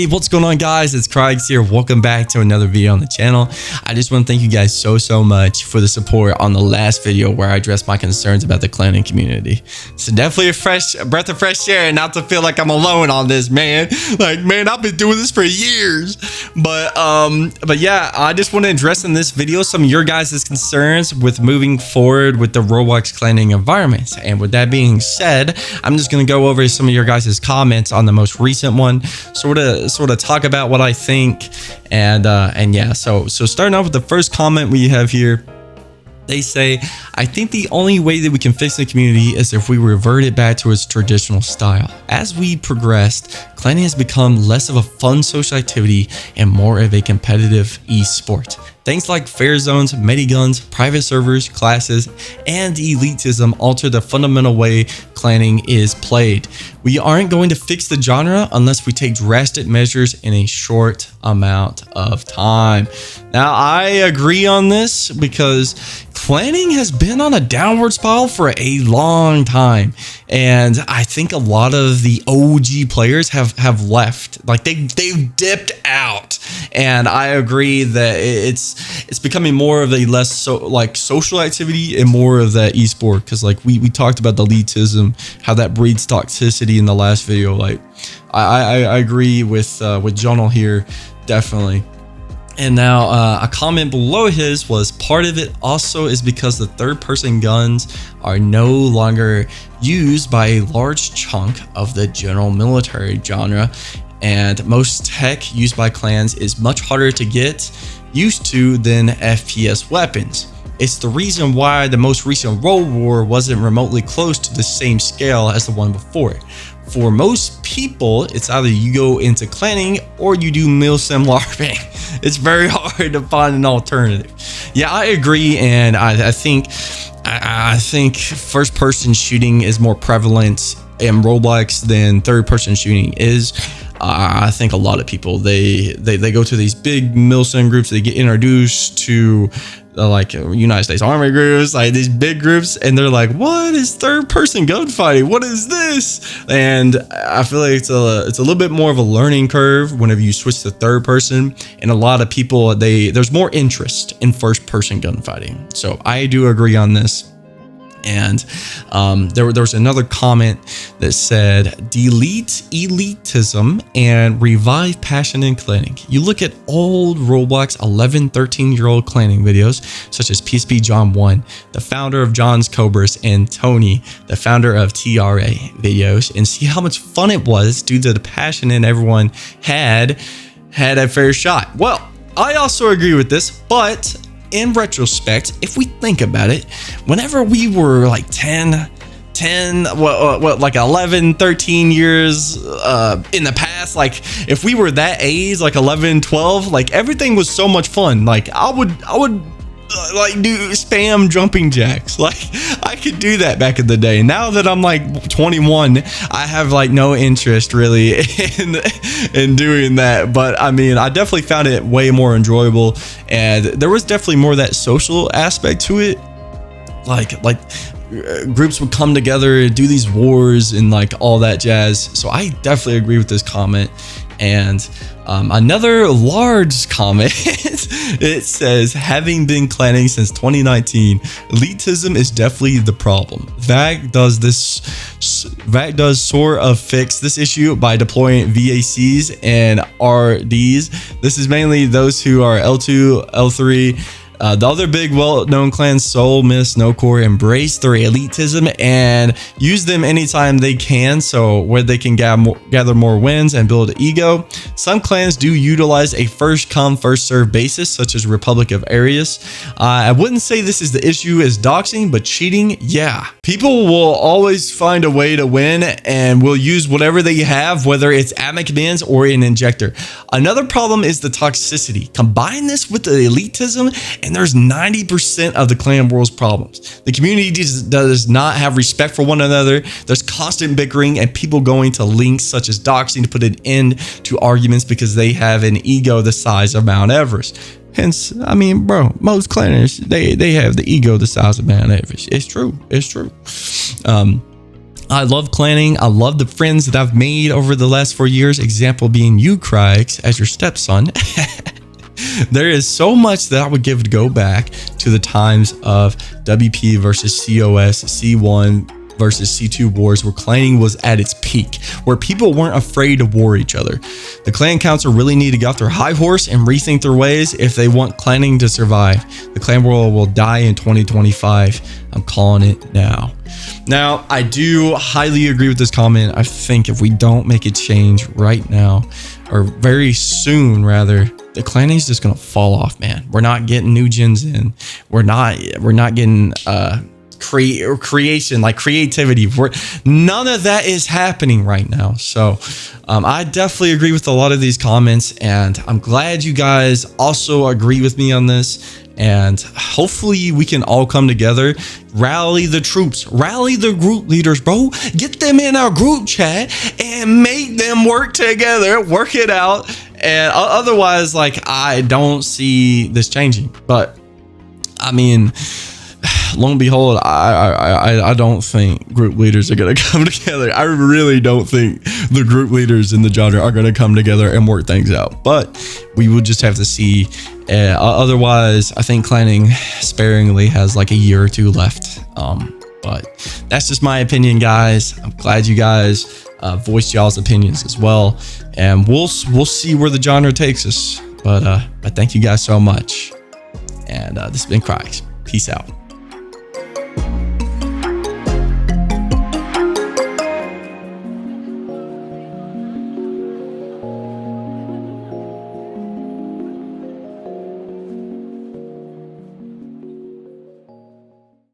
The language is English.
Hey, what's going on, guys? It's Kryex here. Welcome back to another video on the channel. I just want to thank you guys so much for the support on the last video where I addressed my concerns about the clanning community. So definitely a breath of fresh air, and not to feel like I'm alone on this, man. Like, man, I've been doing this for years. But yeah, I just want to address in this video some of your guys' concerns with moving forward with the Roblox Clanning environment. And with that being said, I'm just going to go over some of your guys' comments on the most recent one, sort of talk about what I think, and yeah, so starting off with the first comment we have here. They say, I think the only way that we can fix the community is if we revert it back to its traditional style. As we progressed, clanning has become less of a fun social activity and more of a competitive e-sport. Things like fair zones, miniguns, private servers, classes, and elitism alter the fundamental way clanning is played. We aren't going to fix the genre unless we take drastic measures in a short amount of time. Now, I agree on this because clanning has been on a downward spiral for a long time, and I think a lot of the OG players have left. Like, they've dipped out, and I agree that it's becoming more of a less social activity and more of that esport, because like we talked about the elitism, how that breeds toxicity in the last video. Like, I agree with Jonal here, definitely. And now a comment below his was, part of it also is because the third-person guns are no longer used by a large chunk of the general military genre, and most tech used by clans is much harder to get used to than FPS weapons. It's the reason why the most recent World War wasn't remotely close to the same scale as the one before it. For most people, it's either you go into clanning or you do milsim LARPing. It's very hard to find an alternative. Yeah, I agree, and I think first-person shooting is more prevalent in Roblox than third-person shooting is. I think a lot of people they go to these big milsim groups. They get introduced to like United States Army groups, like these big groups, and they're like, what is third-person gunfighting? What is this? And I feel like it's a little bit more of a learning curve whenever you switch to third person, and a lot of people there's more interest in first-person gunfighting. So I do agree on this. And there was another comment that said, delete elitism and revive passion in clanning. You look at old Roblox 11-13-year-old clanning videos, such as PSP John 1, the founder of John's Cobras, and Tony, the founder of TRA videos, and see how much fun it was due to the passion and everyone had a fair shot. Well, I also agree with this, but in retrospect, if we think about it, whenever we were like 11, 13 years in the past, like if we were that age, like 11, 12, like everything was so much fun. Like I would like do spam jumping jacks. Like I could do that back in the day. Now that I'm like 21, I have like no interest really in doing that. But I mean, I definitely found it way more enjoyable, and there was definitely more of that social aspect to it. Like groups would come together, do these wars and like all that jazz. So I definitely agree with this comment. And another large comment, it says, having been clanning since 2019, elitism is definitely the problem. VAC does sort of fix this issue by deploying VACs and RDs. This is mainly those who are L2, L3. The other big well-known clans, Soul, Mist, Nocore, embrace their elitism and use them anytime they can, so where they can gather more wins and build ego. Some clans do utilize a first-come, first-served basis, such as Republic of Arius. I wouldn't say this is the issue as doxing, but cheating, yeah. People will always find a way to win and will use whatever they have, whether it's amic bins or an injector. Another problem is the toxicity. Combine this with the elitism, and there's 90% of the clan world's problems. The community does not have respect for one another. There's constant bickering and people going to links such as doxing to put an end to arguments because they have an ego the size of Mount Everest. Hence, I mean, bro, most clanners, they have the ego the size of Mount Everest. It's true. It's true. I love clanning. I love the friends that I've made over the last 4 years. Example being you, Kryex, as your stepson. There is so much that I would give to go back to the times of WP versus COS, C1 versus C2 wars, where clanning was at its peak, where people weren't afraid to war each other. The clan council really need to get off their high horse and rethink their ways if they want clanning to survive. The clan world will die in 2025. I'm calling it now. Now, I do highly agree with this comment. I think if we don't make a change right now, or very soon rather, the clanning is just gonna fall off, man. We're not getting new gens in. We're not getting creation, like creativity. None of that is happening right now. So I definitely agree with a lot of these comments, and I'm glad you guys also agree with me on this. And hopefully we can all come together, rally the troops, rally the group leaders, bro. Get them in our group chat and make them work together, work it out. And otherwise, like, I don't see this changing. But I mean, lo and behold, I don't think group leaders are going to come together. I really don't think the group leaders in the genre are going to come together and work things out. But we will just have to see. Otherwise, I think clanning sparingly has like a year or two left. But that's just my opinion, guys. I'm glad you guys voiced y'all's opinions as well. And we'll see where the genre takes us. But thank you guys so much. And this has been Kryex. Peace out.